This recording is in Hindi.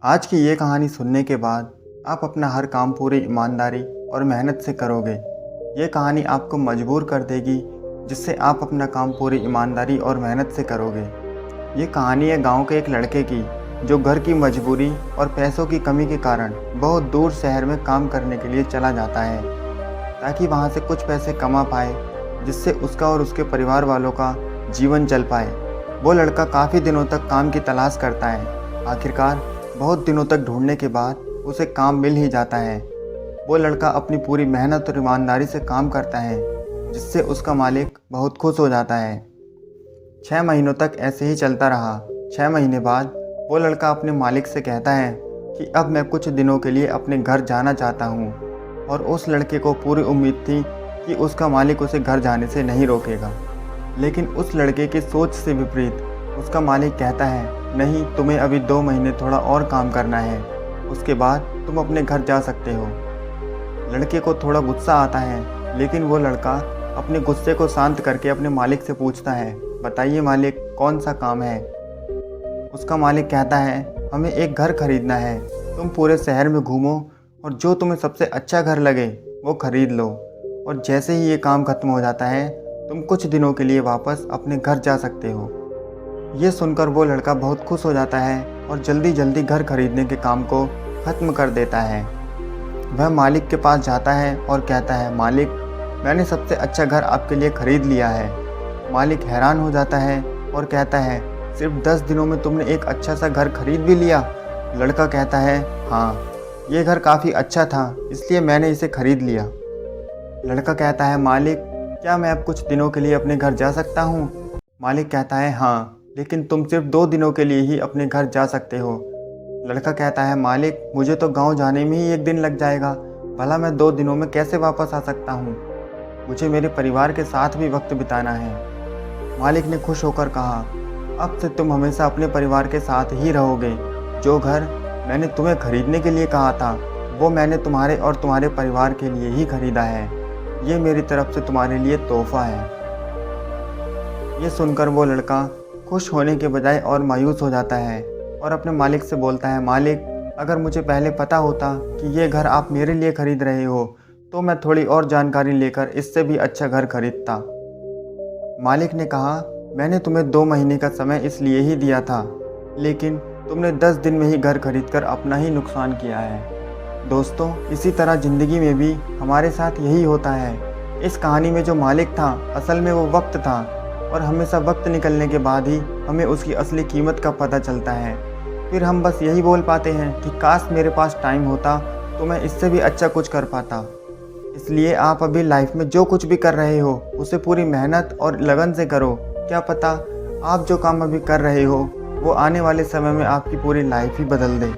आज की ये कहानी सुनने के बाद आप अपना हर काम पूरी ईमानदारी और मेहनत से करोगे। ये कहानी आपको मजबूर कर देगी, जिससे आप अपना काम पूरी ईमानदारी और मेहनत से करोगे। ये कहानी है गांव के एक लड़के की, जो घर की मजबूरी और पैसों की कमी के कारण बहुत दूर शहर में काम करने के लिए चला जाता है, ताकि वहाँ से कुछ पैसे कमा पाए, जिससे उसका और उसके परिवार वालों का जीवन चल पाए। वो लड़का काफ़ी दिनों तक काम की तलाश करता है। आखिरकार बहुत दिनों तक ढूंढने के बाद उसे काम मिल ही जाता है। वो लड़का अपनी पूरी मेहनत और ईमानदारी से काम करता है, जिससे उसका मालिक बहुत खुश हो जाता है। 6 महीनों तक ऐसे ही चलता रहा। 6 महीने बाद वो लड़का अपने मालिक से कहता है कि अब मैं कुछ दिनों के लिए अपने घर जाना चाहता हूँ, और उस लड़के को पूरी उम्मीद थी कि उसका मालिक उसे घर जाने से नहीं रोकेगा। लेकिन उस लड़के की सोच से विपरीत उसका मालिक कहता है, नहीं, तुम्हें अभी 2 महीने थोड़ा और काम करना है, उसके बाद तुम अपने घर जा सकते हो। लड़के को थोड़ा गुस्सा आता है, लेकिन वो लड़का अपने गुस्से को शांत करके अपने मालिक से पूछता है, बताइए मालिक, कौन सा काम है। उसका मालिक कहता है, हमें एक घर खरीदना है। तुम पूरे शहर में घूमो और जो तुम्हें सबसे अच्छा घर लगे वो खरीद लो, और जैसे ही ये काम खत्म हो जाता है तुम कुछ दिनों के लिए वापस अपने घर जा सकते हो। ये सुनकर वो लड़का बहुत खुश हो जाता है और जल्दी जल्दी घर खरीदने के काम को ख़त्म कर देता है। वह मालिक के पास जाता है और कहता है, मालिक, मैंने सबसे अच्छा घर आपके लिए ख़रीद लिया है। मालिक हैरान हो जाता है और कहता है, सिर्फ 10 दिनों में तुमने एक अच्छा सा घर खरीद भी लिया। लड़का कहता है, हाँ, ये घर काफ़ी अच्छा था, इसलिए मैंने इसे खरीद लिया। लड़का कहता है, मालिक, क्या मैं अब कुछ दिनों के लिए अपने घर जा सकता हूँ। मालिक कहता है, हाँ, लेकिन तुम सिर्फ 2 दिनों के लिए ही अपने घर जा सकते हो। लड़का कहता है, मालिक, मुझे तो गांव जाने में ही 1 दिन लग जाएगा, भला मैं 2 दिनों में कैसे वापस आ सकता हूँ। मुझे मेरे परिवार के साथ भी वक्त बिताना है। मालिक ने खुश होकर कहा, अब से तुम हमेशा अपने परिवार के साथ ही रहोगे। जो घर मैंने तुम्हें खरीदने के लिए कहा था वो मैंने तुम्हारे और तुम्हारे परिवार के लिए ही खरीदा है। ये मेरी तरफ से तुम्हारे लिए तोहफा है। ये सुनकर वो लड़का खुश होने के बजाय और मायूस हो जाता है और अपने मालिक से बोलता है, मालिक, अगर मुझे पहले पता होता कि ये घर आप मेरे लिए खरीद रहे हो तो मैं थोड़ी और जानकारी लेकर इससे भी अच्छा घर खरीदता। मालिक ने कहा, मैंने तुम्हें 2 महीने का समय इसलिए ही दिया था, लेकिन तुमने 10 दिन में ही घर खरीदकर अपना ही नुकसान किया है। दोस्तों, इसी तरह ज़िंदगी में भी हमारे साथ यही होता है। इस कहानी में जो मालिक था, असल में वो वक्त था, और हमेशा वक्त निकलने के बाद ही हमें उसकी असली कीमत का पता चलता है। फिर हम बस यही बोल पाते हैं कि काश मेरे पास टाइम होता तो मैं इससे भी अच्छा कुछ कर पाता। इसलिए आप अभी लाइफ में जो कुछ भी कर रहे हो उसे पूरी मेहनत और लगन से करो। क्या पता आप जो काम अभी कर रहे हो वो आने वाले समय में आपकी पूरी लाइफ ही बदल दे।